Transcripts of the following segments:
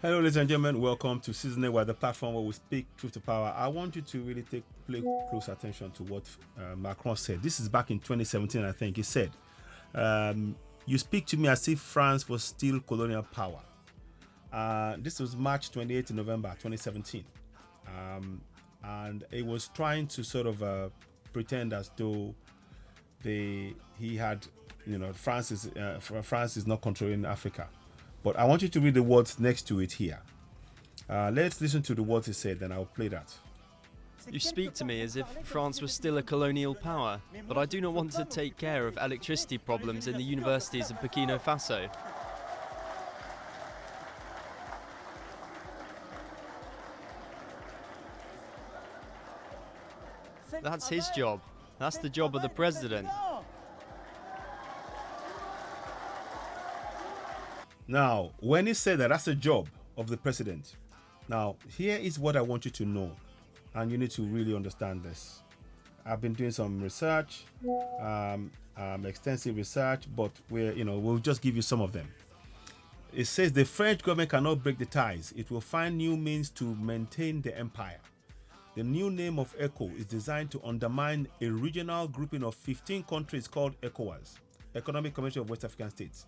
Hello, ladies and gentlemen. Welcome to Season 8, where the platform where we speak truth to power. I want you to really pay close attention to what Macron said. This is back in 2017, I think. He said, "You speak to me as if France was still colonial power." This was March 28th, November 2017, and it was trying to sort of pretend as though France is not controlling Africa. But I want you to read the words next to it here. Let's listen to the words he said, then I'll play that. You speak to me as if France was still a colonial power, but I do not want to take care of electricity problems in the universities of Burkina Faso. That's his job. That's the job of the president. Now, when he said that, that's the job of the president. Now, here is what I want you to know, and you need to really understand this. I've been doing some research, extensive research, but we'll just give you some of them. It says the French government cannot break the ties. It will find new means to maintain the empire. The new name of ECO is designed to undermine a regional grouping of 15 countries called ECOWAS, Economic Community of West African States.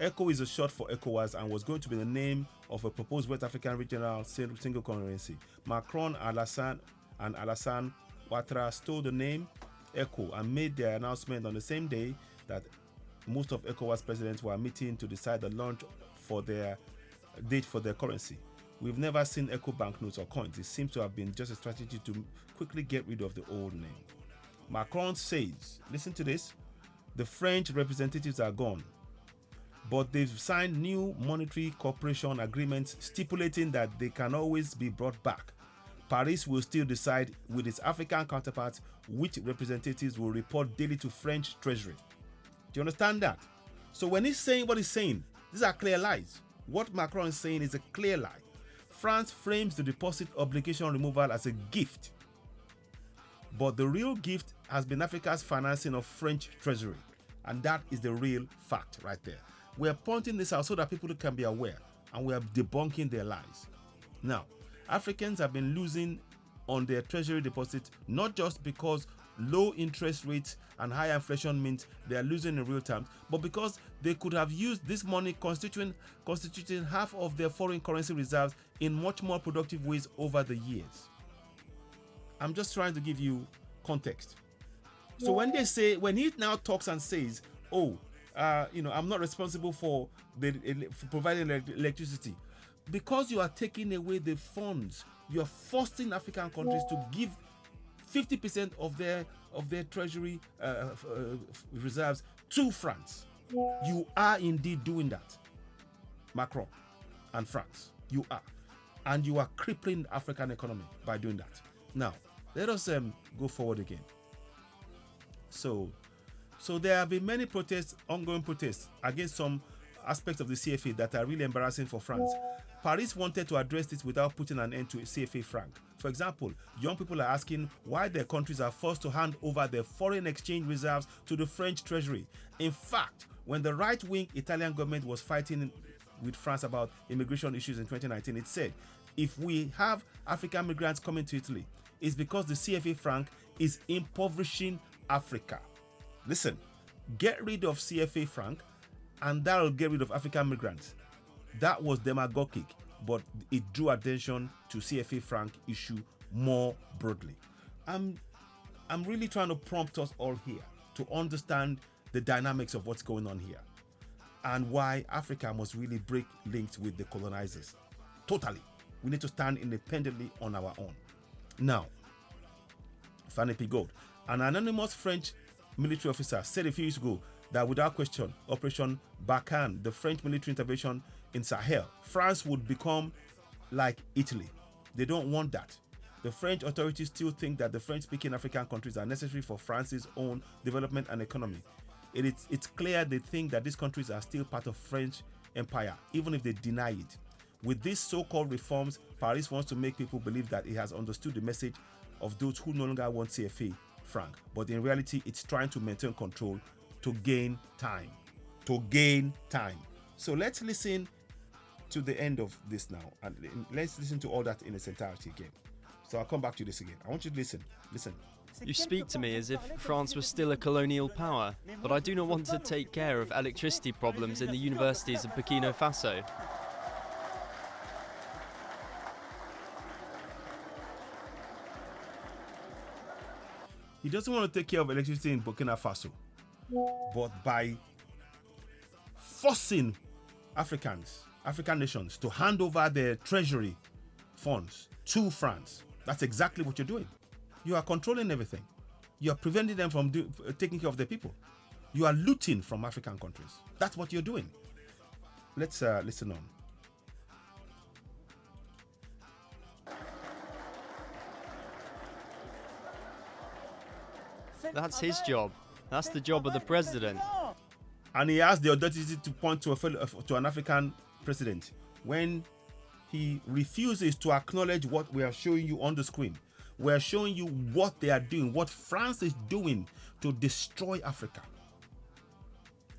ECO is a short for ECOWAS and was going to be the name of a proposed West African regional single currency. Macron and Alassane Ouattara stole the name ECO and made their announcement on the same day that most of ECOWAS presidents were meeting to decide the launch for their date for their currency. We've never seen ECO banknotes or coins. It seems to have been just a strategy to quickly get rid of the old name. Macron says, listen to this, the French representatives are gone, but they've signed new monetary cooperation agreements stipulating that they can always be brought back. Paris will still decide with its African counterparts which representatives will report daily to French Treasury. Do you understand that? So when he's saying what he's saying, these are clear lies. What Macron is saying is a clear lie. France frames the deposit obligation removal as a gift, but the real gift has been Africa's financing of French Treasury, and that is the real fact right there. We are pointing this out so that people can be aware, and we are debunking their lies. Now, Africans have been losing on their treasury deposits not just because low interest rates and high inflation means they are losing in real terms, but because they could have used this money constituting half of their foreign currency reserves in much more productive ways over the years. I'm just trying to give you context. So when he now talks and says, I'm not responsible for providing electricity, because you are taking away the funds, you are forcing African countries to give 50% of their treasury reserves to France. You are indeed doing that, Macron and France. You are. And you are crippling the African economy by doing that. Now, let us go forward again. So there have been many ongoing protests against some aspects of the CFA that are really embarrassing for France. Paris wanted to address this without putting an end to CFA franc. For example, young people are asking why their countries are forced to hand over their foreign exchange reserves to the French treasury. In fact, when the right-wing Italian government was fighting with France about immigration issues in 2019, it said, if we have African migrants coming to Italy, it's because the CFA franc is impoverishing Africa. Listen, get rid of CFA franc and that'll get rid of African migrants. That was demagogic, but it drew attention to CFA franc issue more broadly. I'm really trying to prompt us all here to understand the dynamics of what's going on here and why Africa must really break links with the colonizers. Totally. We need to stand independently on our own. Now, Fanny Pigault, an anonymous French military officer, said a few years ago that without question, Operation Barkhane, the French military intervention in Sahel, France would become like Italy. They don't want that. The French authorities still think that the French-speaking African countries are necessary for France's own development and economy. It's clear they think that these countries are still part of French empire, even if they deny it. With these so-called reforms, Paris wants to make people believe that it has understood the message of those who no longer want CFA franc. But in reality, it's trying to maintain control to gain time. So let's listen to the end of this now, and let's listen to all that in its entirety again. So I'll come back to this again. I want you to listen. Listen. You speak to me as if France was still a colonial power, but I do not want to take care of electricity problems in the universities of Burkina Faso. He doesn't want to take care of electricity in Burkina Faso, but by forcing African nations to hand over their treasury funds to France, that's exactly what you're doing. You are controlling everything. You are preventing them from taking care of their people. You are looting from African countries. That's what you're doing. Let's listen on. That's his job. That's the job of the president. And he has the audacity to point to an African president when he refuses to acknowledge what we are showing you on the screen. We are showing you what they are doing, what France is doing to destroy Africa,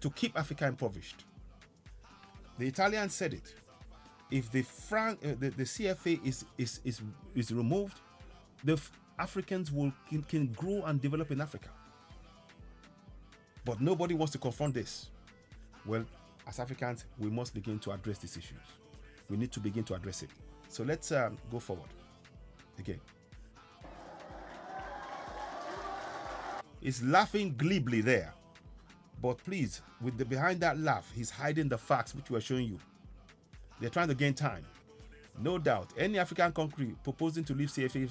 to keep Africa impoverished. The Italians said it. If the CFA is removed, the Africans can grow and develop in Africa. But nobody wants to confront this. Well, as Africans, we must begin to address these issues. We need to begin to address it. So let's go forward again. He's laughing glibly there. But please, behind that laugh, he's hiding the facts which we're showing you. They're trying to gain time. No doubt, any African country proposing to leave CFA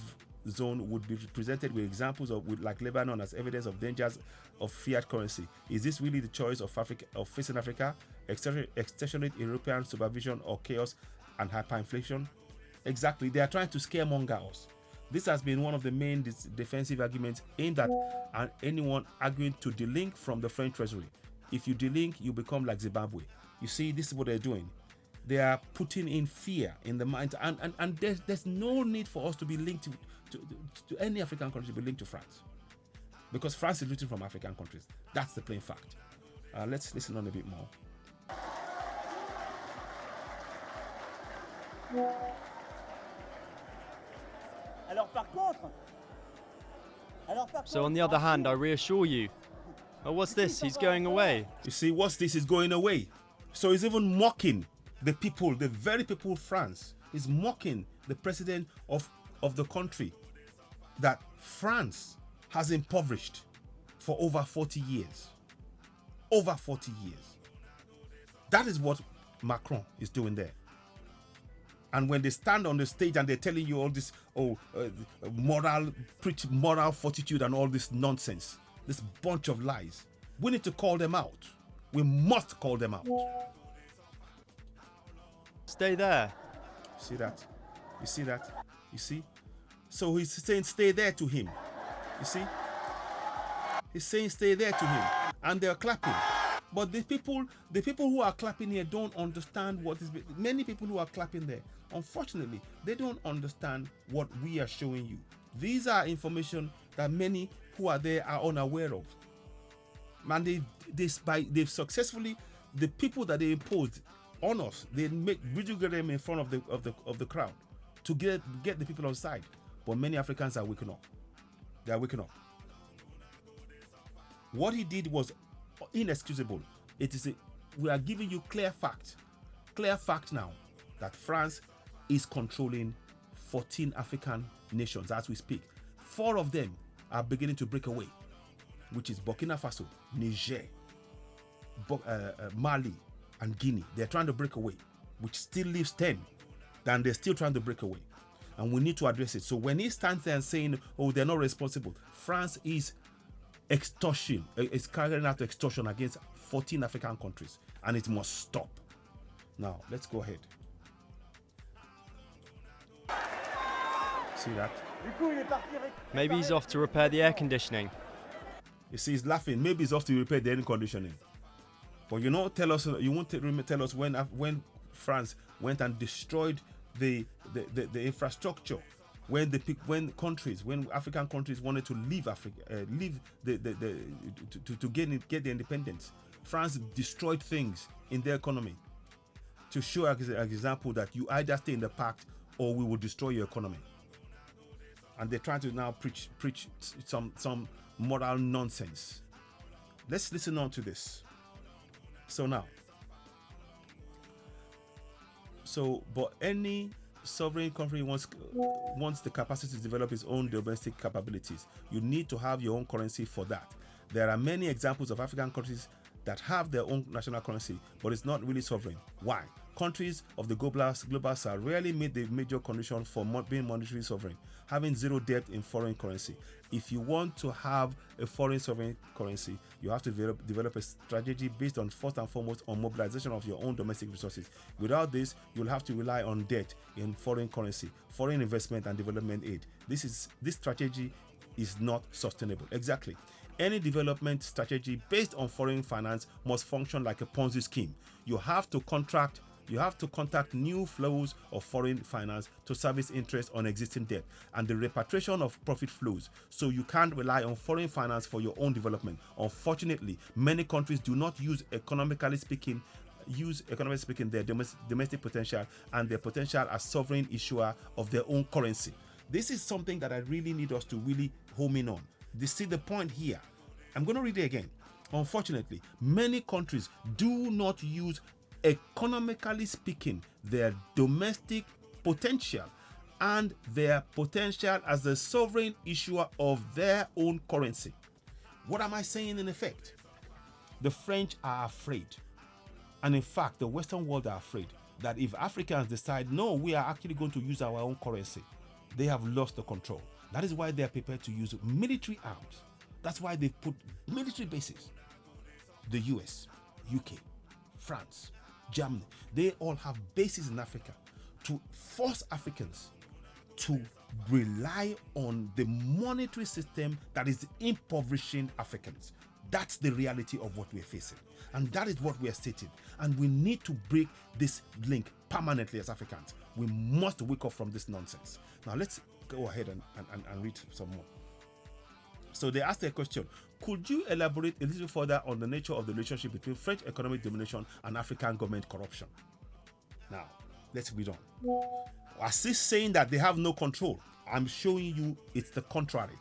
zone would be presented with examples like Lebanon as evidence of dangers of fiat currency. Is this really the choice of facing Africa? Extensionate European supervision or chaos and hyperinflation? Exactly. They are trying to scaremonger us. This has been one of the main defensive arguments aimed at anyone arguing to delink from the French treasury. If you delink, you become like Zimbabwe. You see, this is what they're doing. They are putting in fear in the mind, and there's no need for us to be linked to any African country to be linked to France, because France is looting from African countries. That's the plain fact. Let's listen on a bit more. So on the other hand, I reassure you. Oh, what's this? He's going away. You see, what's this? He's going away. So he's even mocking the people, the very people of France. He's mocking the president of the country that France has impoverished for over 40 years. Over 40 years. That is what Macron is doing there. And when they stand on the stage and they're telling you all this, preach moral fortitude and all this nonsense, this bunch of lies, we need to call them out. We must call them out. Stay there. See that? You see that? You see? So he's saying stay there to him. You see? He's saying stay there to him. And they're clapping. But the people who are clapping here don't understand what is. Many people who are clapping there, unfortunately, they don't understand what we are showing you. These are information that many who are there are unaware of. And they've successfully, the people that they imposed on us, they get them in front of the crowd to get the people on side. But many Africans are waking up. They are waking up. What he did was inexcusable. We are giving you clear fact now that France is controlling 14 African nations as we speak. 4 of them are beginning to break away, which is Burkina Faso, Niger, Mali, and Guinea. They're trying to break away, which still leaves 10. Then they're still trying to break away. And we need to address it. So when he stands there and saying, oh, they're not responsible, France is extortion, is carrying out extortion against 14 African countries, and it must stop. Now, let's go ahead. See that? Maybe he's off to repair the air conditioning. You see, he's laughing. Maybe he's off to repair the air conditioning. But you won't tell us when France went and destroyed the infrastructure, when African countries wanted to leave Africa, to get the independence. France destroyed things in their economy. to show as an example that you either stay in the pact or we will destroy your economy. And they're trying to now preach some moral nonsense. Let's listen on to this. But any sovereign country wants the capacity to develop its own domestic capabilities. You need to have your own currency for that. There are many examples of African countries that have their own national currency, but it's not really sovereign. Why? Countries of the global south rarely meet the major condition for being monetary sovereign, having zero debt in foreign currency. If you want to have a foreign sovereign currency, you have to develop a strategy based on, first and foremost, on mobilization of your own domestic resources. Without this, you'll have to rely on debt in foreign currency, foreign investment and development aid. This strategy is not sustainable. Exactly. Any development strategy based on foreign finance must function like a Ponzi scheme. You have to contact new flows of foreign finance to service interest on existing debt and the repatriation of profit flows. So you can't rely on foreign finance for your own development. Unfortunately, many countries do not use economically speaking their domestic potential and their potential as sovereign issuer of their own currency. This is something that I really need us to really home in on. See the point here. I'm going to read it again. Unfortunately, many countries do not use, economically speaking, their domestic potential and their potential as the sovereign issuer of their own currency. What am I saying in effect? The French are afraid. And in fact, the Western world are afraid that if Africans decide, no, we are actually going to use our own currency, they have lost the control. That is why they are prepared to use military arms. That's why they've put military bases. The US, UK, France, Germany, they all have bases in Africa to force Africans to rely on the monetary system that is impoverishing Africans. That's the reality of what we're facing. And that is what we are stating. And we need to break this link permanently as Africans. We must wake up from this nonsense. Now let's go ahead and read some more. So they asked a question: could you elaborate a little further on the nature of the relationship between French economic domination and African government corruption? Now, let's read on. As if saying that they have no control, I'm showing you it's the contrary.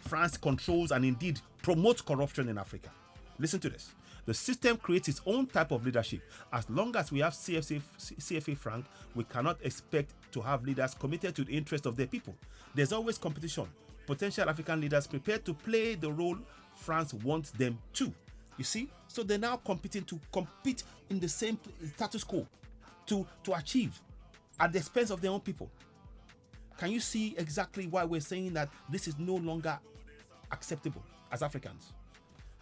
France controls and indeed promotes corruption in Africa. Listen to this. The system creates its own type of leadership. As long as we have CFA franc, we cannot expect to have leaders committed to the interest of their people. There's always competition. Potential African leaders prepared to play the role France wants them to. You see? So they're now compete in the same status quo to achieve at the expense of their own people. Can you see exactly why we're saying that this is no longer acceptable as Africans?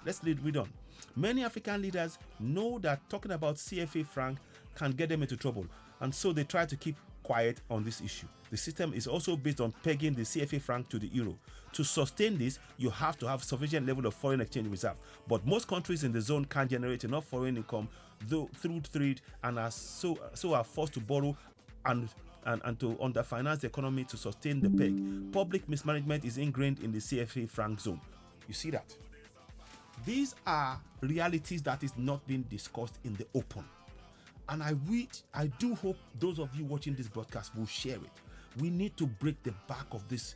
Let's read on. Many African leaders know that talking about CFA franc can get them into trouble, and so they try to keep quiet on this issue. The system is also based on pegging the CFA franc to the euro. To sustain this, you have to have sufficient level of foreign exchange reserve. But most countries in the zone can't generate enough foreign income through trade and are forced to borrow and to underfinance the economy to sustain the peg. Public mismanagement is ingrained in the CFA franc zone. You see that? These are realities that is not being discussed in the open. And I do hope those of you watching this broadcast will share it. We need to break the back of this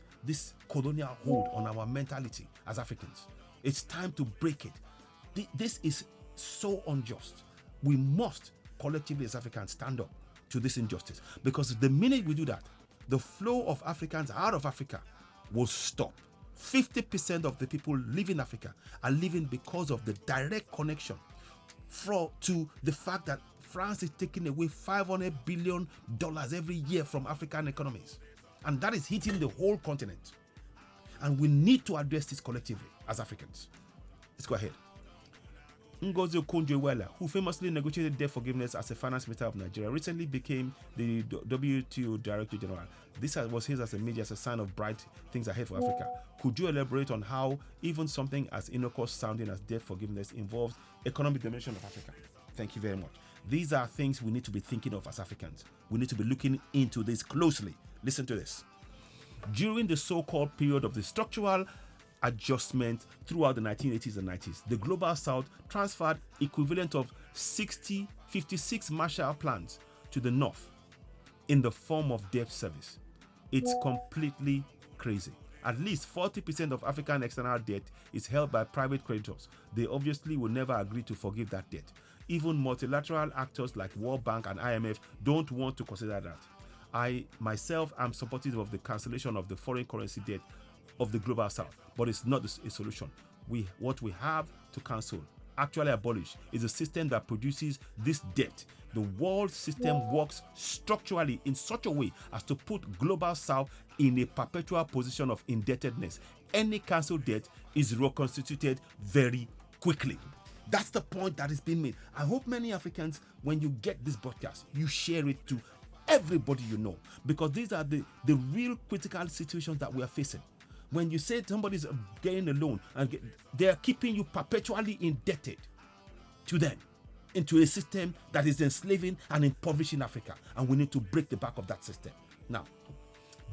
colonial hold on our mentality as Africans. It's time to break it. This is so unjust. We must collectively as Africans stand up to this injustice, because the minute we do that, the flow of Africans out of Africa will stop. 50% of the people living in Africa are living because of the direct connection to the fact that France is taking away $500 billion every year from African economies. And that is hitting the whole continent. And we need to address this collectively as Africans. Let's go ahead. Ngozi Okonjo-Iweala, who famously negotiated debt forgiveness as a finance minister of Nigeria, recently became the WTO Director General. This was his as a media as a sign of bright things ahead for Africa. Could you elaborate on how even something as innocuous sounding as debt forgiveness involves economic dimension of Africa? Thank you very much. These are things we need to be thinking of as Africans. We need to be looking into this closely. Listen to this. During the so-called period of the structural adjustment throughout the 1980s and 90s, the Global South transferred equivalent of 56 Marshall plans to the north in the form of debt service. It's completely crazy. At least 40% of African external debt is held by private creditors. They obviously will never agree to forgive that debt. Even multilateral actors like World Bank and IMF don't want to consider that. I myself am supportive of the cancellation of the foreign currency debt of the global south, but it's not a solution. What we have to cancel, actually abolish, is a system that produces this debt. The world system works structurally in such a way as to put global south in a perpetual position of indebtedness. Any cancelled debt is reconstituted very quickly. That's the point that is being made. I hope many Africans, when you get this broadcast, you share it to everybody you know, because these are the real critical situations that we are facing. When you say somebody's getting a loan and they're keeping you perpetually indebted to them, into a system that is enslaving and impoverishing Africa, and we need to break the back of that system. Now,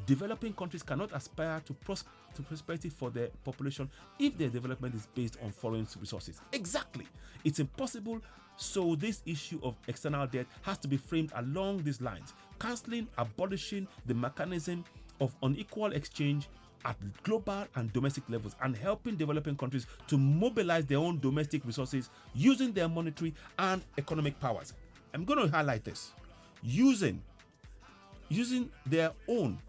developing countries cannot aspire to prosperity for their population if their development is based on foreign resources. Exactly. It's impossible. So this issue of external debt has to be framed along these lines, cancelling, abolishing the mechanism of unequal exchange at global and domestic levels, and helping developing countries to mobilize their own domestic resources using their monetary and economic powers. I'm going to highlight this. Using their own,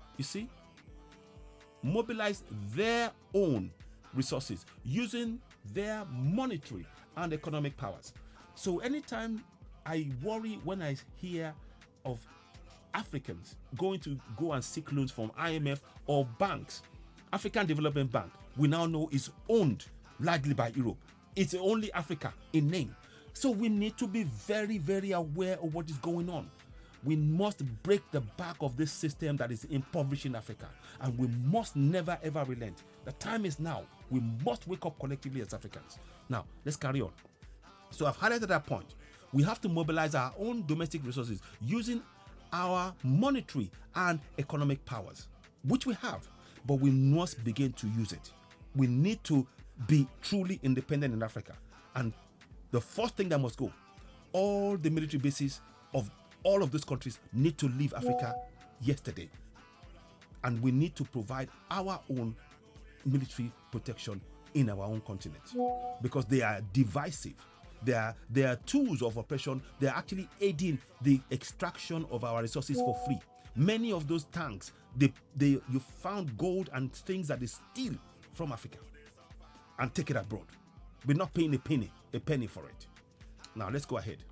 mobilize their own resources using their monetary and economic powers. So anytime I worry when I hear of Africans going to go and seek loans from IMF or banks, African Development Bank, we now know, is owned largely by Europe. It's only Africa in name. So we need to be very, very aware of what is going on. We must break the back of this system that is impoverishing Africa, and we must never ever relent. The time is now. We must wake up collectively as Africans. Now, let's carry on. So I've highlighted that point. We have to mobilize our own domestic resources using our monetary and economic powers, which we have. But we must begin to use it. We need to be truly independent in Africa. And the first thing that must go, all the military bases of all of these countries need to leave Africa yesterday. And we need to provide our own military protection in our own continent, because they are divisive. They are tools of oppression. They are actually aiding the extraction of our resources for free. Many of those tanks, you found gold and things that they steal from Africa and take it abroad. We're not paying a penny for it. Now let's go ahead.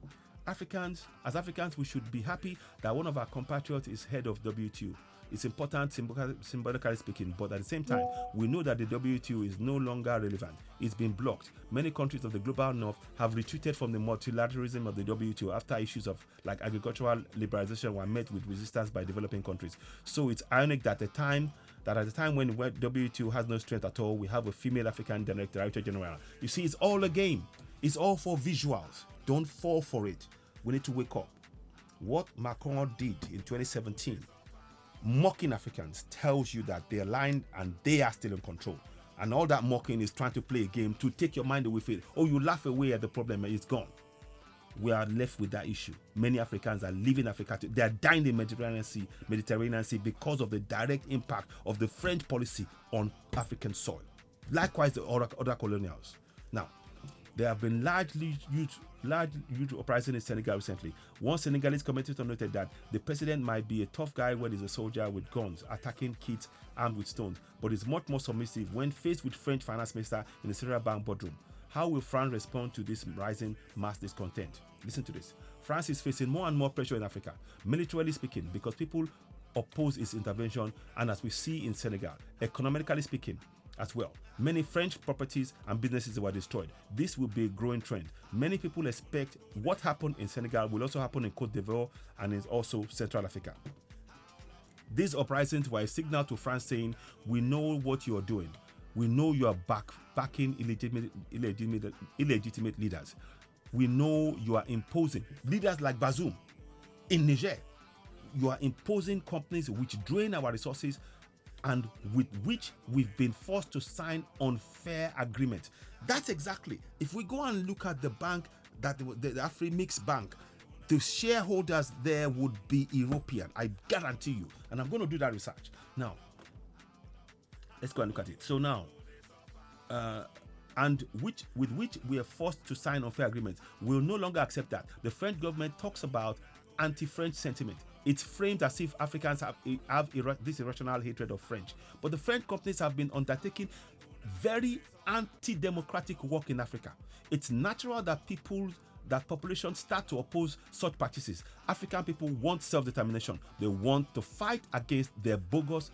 As Africans, we should be happy that one of our compatriots is head of WTO. It's important, symbolically speaking, but at the same time, we know that the WTO is no longer relevant. It's been blocked. Many countries of the global north have retreated from the multilateralism of the WTO after issues of like agricultural liberalization were met with resistance by developing countries. So it's ironic that at the time when WTO has no strength at all, we have a female African Director General. You see, it's all a game. It's all for visuals. Don't fall for it. We need to wake up. What Macron did in 2017, mocking Africans, tells you that they're lying and they are still in control. And all that mocking is trying to play a game to take your mind away from it. Oh, you laugh away at the problem and it's gone. We are left with that issue. Many Africans are leaving Africa. They are dying in the Mediterranean Sea because of the direct impact of the French policy on African soil. Likewise, the other colonials. Now, there have been large youth uprising in Senegal recently. One Senegalese commentator noted that the president might be a tough guy when he's a soldier with guns, attacking kids armed with stones, but is much more submissive when faced with French finance minister in the Central Bank boardroom. How will France respond to this rising mass discontent? Listen to this. France is facing more and more pressure in Africa, militarily speaking, because people oppose its intervention, and as we see in Senegal, economically speaking, as well. Many French properties and businesses were destroyed. This will be a growing trend. Many people expect what happened in Senegal will also happen in Côte d'Ivoire and in also Central Africa. These uprisings were a signal to France saying, we know what you are doing. We know you are backing illegitimate leaders. We know you are imposing leaders like Bazoum in Niger. You are imposing companies which drain our resources and with which we've been forced to sign unfair agreements. That's exactly. If we go and look at the bank that the Afrimix Bank, the shareholders there would be European. I guarantee you. And I'm going to do that research. Now, let's go and look at it. So now, and with which we are forced to sign unfair agreements. We'll no longer accept that. The French government talks about anti-French sentiment. It's framed as if Africans have this irrational hatred of French. But the French companies have been undertaking very anti-democratic work in Africa. It's natural that populations start to oppose such practices. African people want self-determination. They want to fight against their bogus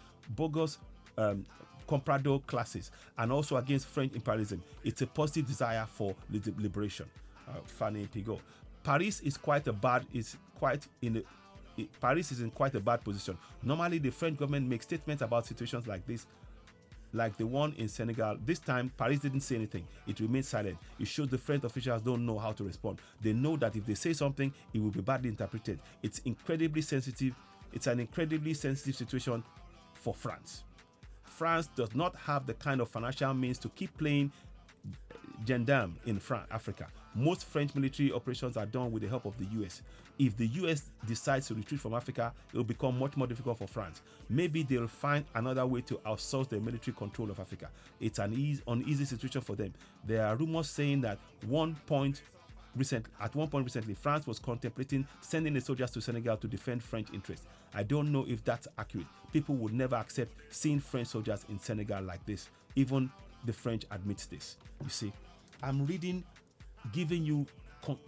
comprador classes and also against French imperialism. It's a positive desire for liberation. Fanny Pigot. Paris is Paris is in quite a bad position. Normally, the French government makes statements about situations like this, like the one in Senegal. This time, Paris didn't say anything. It remained silent. It shows the French officials don't know how to respond. They know that if they say something, it will be badly interpreted. It's incredibly sensitive. It's an incredibly sensitive situation for France. France does not have the kind of financial means to keep playing gendarme in Africa. Most French military operations are done with the help of the US. If the US decides to retreat from Africa, it will become much more difficult for France. Maybe they'll find another way to outsource their military control of Africa. It's an uneasy situation for them. There are rumors saying that at one point recently, France was contemplating sending the soldiers to Senegal to defend French interests. I don't know if that's accurate. People would never accept seeing French soldiers in Senegal like this. Even the French admit this. You see, I'm giving you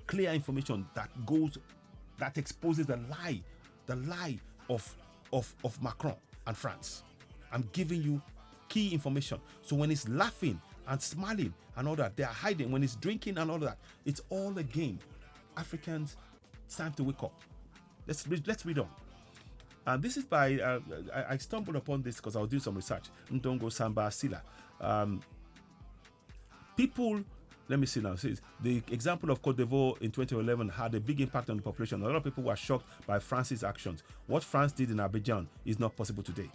clear information that exposes the lie of Macron and France. I'm giving you key information. So when he's laughing and smiling and all that, they are hiding. When he's drinking and all that, it's all a game. Africans, it's time to wake up. Let's read on. And this is by, I stumbled upon this because I was doing some research. Ndongo Samba Sila. People, let me see now. Says the example of Cote d'Ivoire in 2011 had a big impact on the population. A lot of people were shocked by France's actions. What France did in Abidjan is not possible today.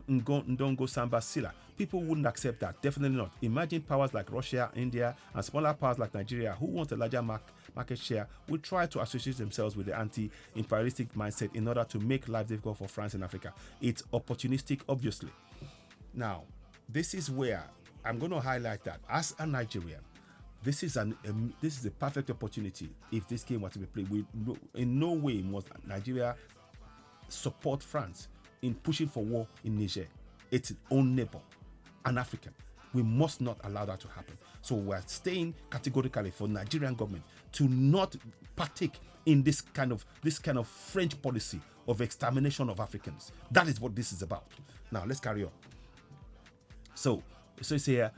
Ndongo Samba Sila. People wouldn't accept that. Definitely not. Imagine powers like Russia, India, and smaller powers like Nigeria who want a larger market share will try to associate themselves with the anti-imperialistic mindset in order to make life difficult for France in Africa. It's opportunistic, obviously. Now, this is where I'm going to highlight that as a Nigerian, this is a perfect opportunity. If this game were to be played, in no way must Nigeria support France in pushing for war in Niger. It's its own neighbor, an African. We must not allow that to happen. So we're staying categorically for Nigerian government to not partake in this kind of French policy of extermination of Africans. That is what this is about. Now let's carry on. So it's here,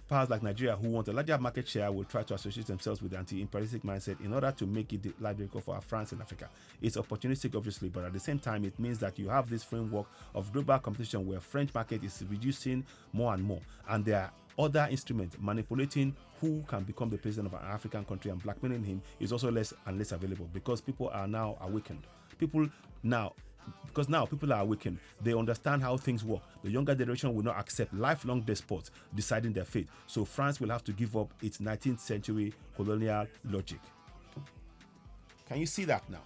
powers like Nigeria who want a larger market share will try to associate themselves with the anti-imperialistic mindset in order to make it life difficult for France and Africa. It's opportunistic, obviously, but at the same time, it means that you have this framework of global competition where French market is reducing more and more, and there are other instruments manipulating who can become the president of an African country and blackmailing him is also less and less available because people are now awakened. Because now people are awakened, they understand how things work. The younger generation will not accept lifelong despots deciding their fate. So France will have to give up its 19th century colonial logic. Can you see that now?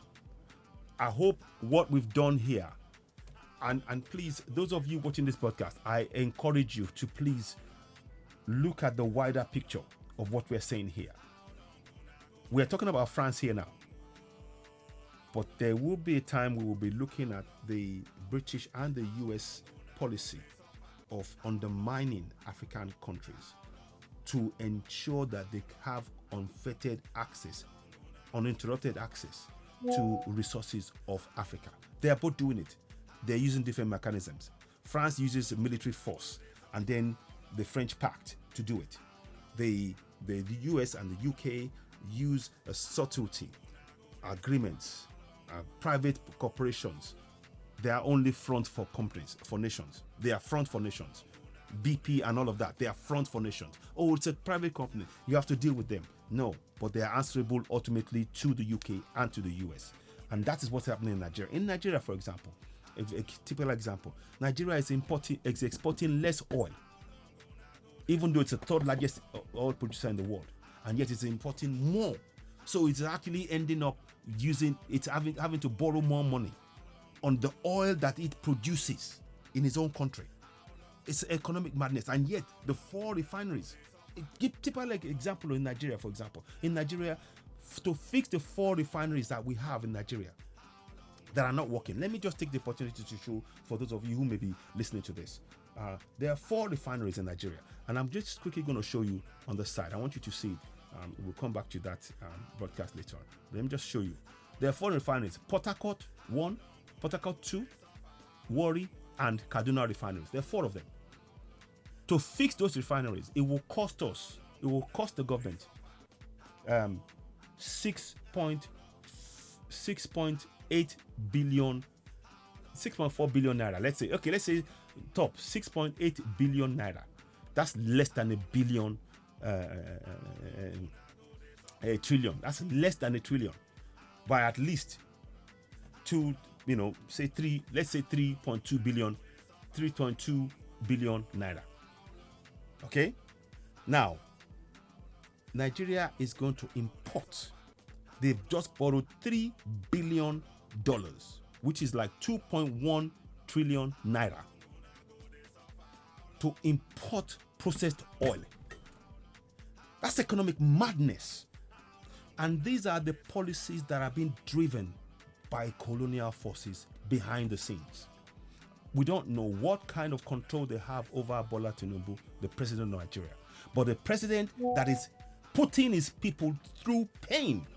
I hope what we've done here, and please, those of you watching this podcast, I encourage you to please look at the wider picture of what we're saying here. We're talking about France here now. But there will be a time we will be looking at the British and the US policy of undermining African countries to ensure that they have unfettered access, uninterrupted access to resources of Africa. They are both doing it. They're using different mechanisms. France uses military force, and then the French pact to do it. The US and the UK use a subtlety, agreements, private corporations. They are only front for companies, for nations. They are front for nations. BP and all of that, they are front for nations. Oh, it's a private company. You have to deal with them. No, but they are answerable ultimately to the UK and to the US. And that is what's happening in Nigeria. In Nigeria, for example, a typical example, Nigeria is exporting less oil, even though it's the third largest oil producer in the world, and yet it's importing more. So it's actually ending up having to borrow more money on the oil that it produces in its own country. It's economic madness. And yet the 4 refineries, give typical example in Nigeria, for example. In Nigeria, to fix the 4 refineries that we have in Nigeria that are not working, let me just take the opportunity to show, for those of you who may be listening to this, there are 4 refineries in Nigeria, and I'm just quickly going to show you on the side. I want you to see it. We'll come back to that broadcast later on. Let me just show you. There are 4 refineries: Port Harcourt 1, Port Harcourt 2, Warri, and Kaduna refineries. There are 4 of them. To fix those refineries, it will cost the government 6.8 billion, 6.4 billion naira. Let's say top 6.8 billion naira. That's less than a billion, a trillion. That's less than a trillion by at least let's say 3.2 billion naira. Okay, now Nigeria is going to import. They've just borrowed $3 billion, which is like 2.1 trillion naira, to import processed oil. That's economic madness. And these are the policies that are being driven by colonial forces behind the scenes. We don't know what kind of control they have over Bola Tinubu, the president of Nigeria. But the president that is putting his people through pain,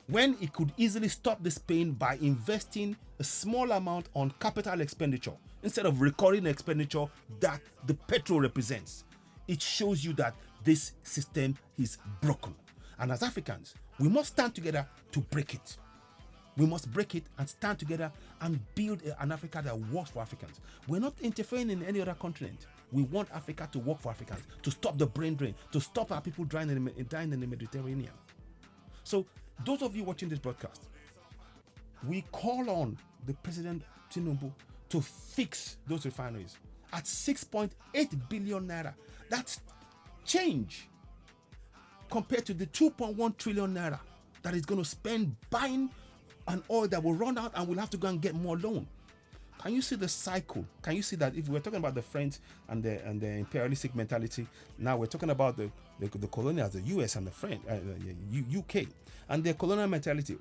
when he could easily stop this pain by investing a small amount on capital expenditure instead of recurring expenditure that the petrol represents. It shows you that this system is broken. And as Africans, we must stand together to break it. We must break it and stand together and build an Africa that works for Africans. We're not interfering in any other continent. We want Africa to work for Africans, to stop the brain drain, to stop our people dying in the Mediterranean. So those of you watching this broadcast, we call on the President Tinubu to fix those refineries at 6.8 billion naira. That's change compared to the 2.1 trillion naira that is going to spend buying an oil that will run out and we'll have to go and get more loan. Can you see the cycle? Can you see that if we're talking about the French and the imperialistic mentality, now we're talking about the colonials, the US and the French, UK, and their colonial mentality,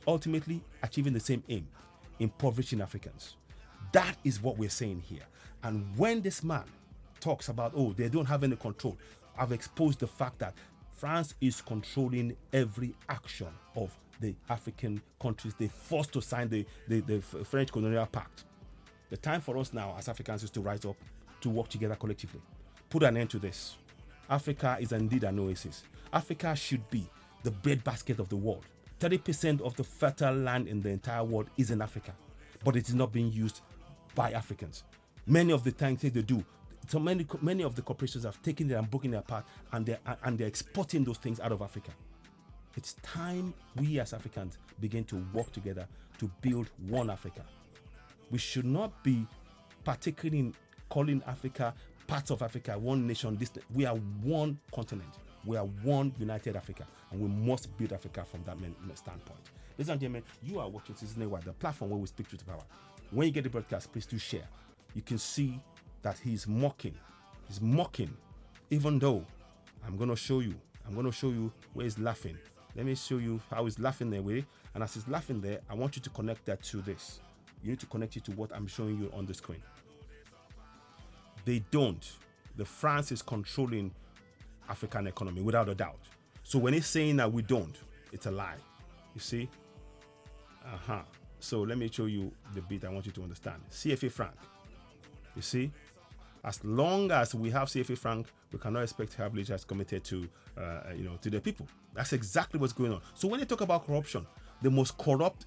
ultimately achieving the same aim, impoverishing Africans. That is what we're saying here. And when this man talks about, they don't have any control, I've exposed the fact that France is controlling every action of the African countries they forced to sign the French colonial pact. The time for us now as Africans is to rise up, to work together collectively. Put an end to this. Africa is indeed an oasis. Africa should be the breadbasket of the world. 30% of the fertile land in the entire world is in Africa, but it is not being used by Africans. Many of the things they do, so many of the corporations have taken it and broken it apart, and they're exporting those things out of Africa. It's time we as Africans begin to work together to build one Africa. We should not be particularly in calling Africa parts of Africa, one nation. We are one continent. We are one united Africa, and we must build Africa from that standpoint. Ladies and gentlemen, you are watching Citizen Wide, the platform where we speak truth to power. When you get the broadcast, please do share. You can see that he's mocking. He's mocking, even though I'm going to show you where he's laughing. Let me show you how he's laughing there with. And as he's laughing there, I want you to connect that to this. You need to connect it to what I'm showing you on the screen. They don't. The France is controlling African economy without a doubt. So when he's saying that we don't, it's a lie. You see? So let me show you the bit I want you to understand. CFA franc. You see? As long as we have CFA franc, we cannot expect to have leaders committed to the people. That's exactly what's going on. So when they talk about corruption, the most corrupt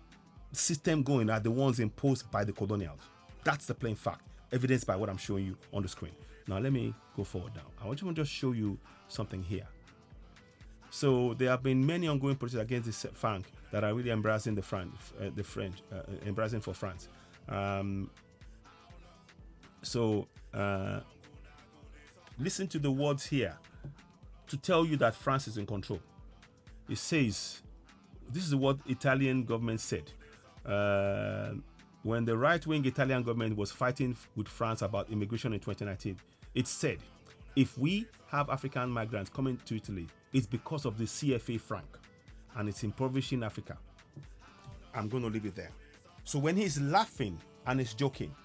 system going are the ones imposed by the colonials. That's the plain fact, evidenced by what I'm showing you on the screen. Now let me go forward now. I want to just show you something here. So there have been many ongoing protests against this franc that are really embracing the French, embracing for France. Listen to the words here. to tell you that France is in control. It says, this is what Italian government said. When the right-wing Italian government was fighting with France about immigration in 2019, it said, if we have African migrants coming to Italy, it's because of the CFA franc, and it's impoverishing Africa. I'm going to leave it there. So when he's laughing and he's joking,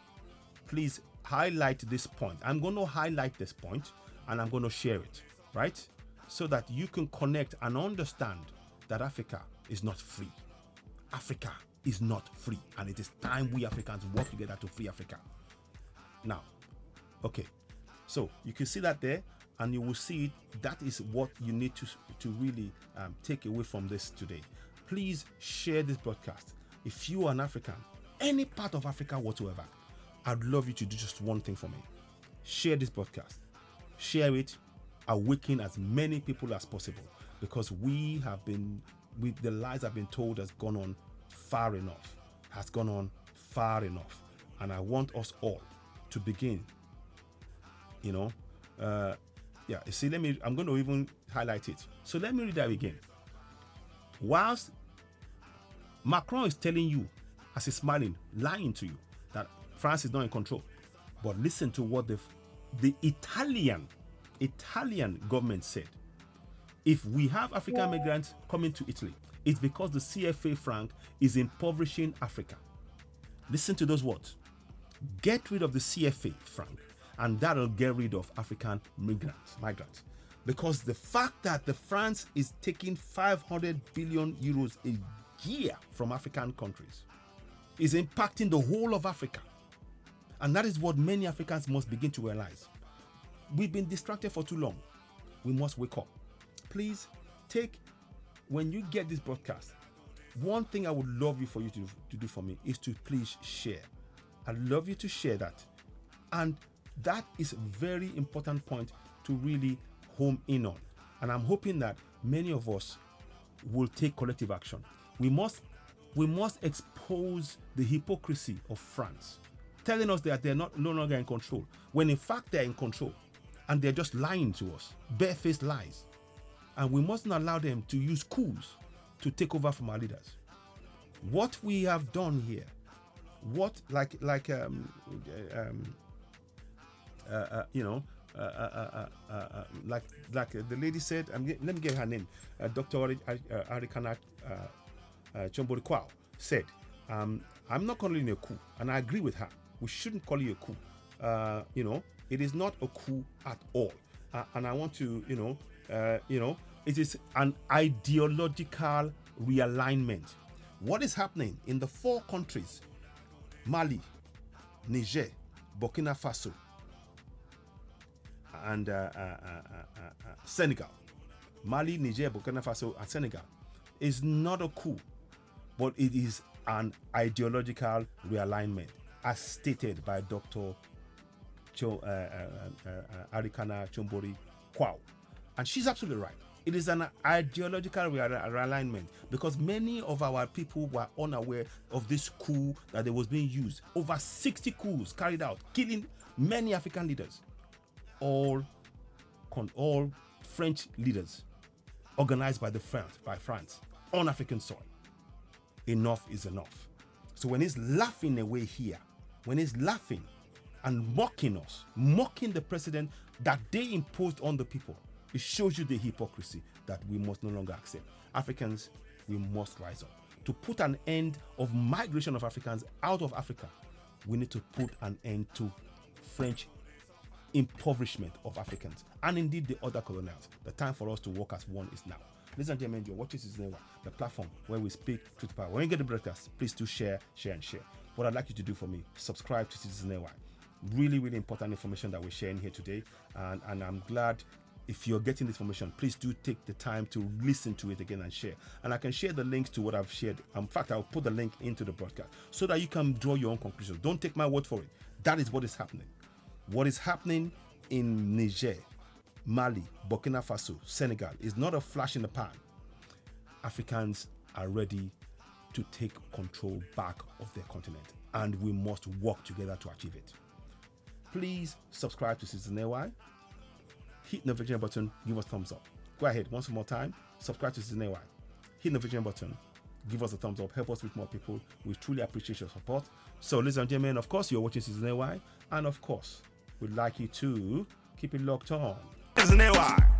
please highlight this point. I'm going to highlight this point and I'm going to share it, right? So that you can connect and understand that Africa is not free. Africa is not free, and it is time we Africans work together to free Africa. Now, okay, so you can see that there, and you will see it. That is what you need to really take away from this today. Please share this broadcast. If you are an African, any part of Africa whatsoever, I'd love you to do just one thing for me. Share this broadcast. Share it. Awaken as many people as possible, because the lies have been told has gone on far enough. And I want us all to begin, you see, I'm going to even highlight it. So let me read that again. Whilst Macron is telling you, as he's smiling, lying to you, that France is not in control, but listen to what the Italian government said. If we have African migrants coming to Italy, it's because the CFA franc is impoverishing Africa. Listen to those words. Get rid of the CFA franc, and that'll get rid of African migrants. Because the fact that the France is taking 500 billion euros a year from African countries is impacting the whole of Africa. And that is what many Africans must begin to realize. We've been distracted for too long. We must wake up. Please when you get this broadcast, one thing I would love you for you to do for me is to please share. I'd love you to share that. And that is a very important point to really home in on. And I'm hoping that many of us will take collective action. We must expose the hypocrisy of France, telling us that they're no longer in control, when in fact they're in control. And they're just lying to us, barefaced lies. And we mustn't allow them to use coups to take over from our leaders. What we have done here, like the lady said, let me get her name, Dr. Arikana Chombori Kwao said, I'm not calling it a coup, and I agree with her. We shouldn't call it a coup. It is not a coup at all. And I want to, it is an ideological realignment. What is happening in the 4 countries, Mali, Niger, Burkina Faso, and Senegal. Mali, Niger, Burkina Faso, and Senegal is not a coup, but it is an ideological realignment, as stated by Dr. Arikana Chombori Kwao. And she's absolutely right. It is an ideological realignment, because many of our people were unaware of this coup that was being used. Over 60 coups carried out, killing many African leaders, all French leaders, organized by France on African soil. Enough is enough. So when he's laughing away here, when he's laughing and mocking us, mocking the president that they imposed on the people, it shows you the hypocrisy that we must no longer accept. Africans, we must rise up. To put an end of migration of Africans out of Africa, we need to put an end to French impoverishment of Africans, and indeed the other colonials. The time for us to work as one is now. Ladies and gentlemen, you're watching Citizen Network, the platform where we speak truth to power. When you get the broadcast, please do share. What I'd like you to do for me, subscribe to Citizen Network. Really, really important information that we're sharing here today, and I'm glad. If you're getting this information, please do take the time to listen to it again and share. And I can share the links to what I've shared. In fact, I'll put the link into the broadcast so that you can draw your own conclusions. Don't take my word for it. That is what is happening. What is happening in Niger, Mali, Burkina Faso, Senegal is not a flash in the pan. Africans are ready to take control back of their continent, and we must work together to achieve it. Please subscribe to Citizen AY. hit the notification button, give us a thumbs up. Go ahead, once more time, subscribe to Citizen AY. Hit the notification button, give us a thumbs up, help us with more people. We truly appreciate your support. So, ladies and gentlemen, of course, you're watching Citizen AY, and of course, we'd like you to keep it locked on. Citizen AY.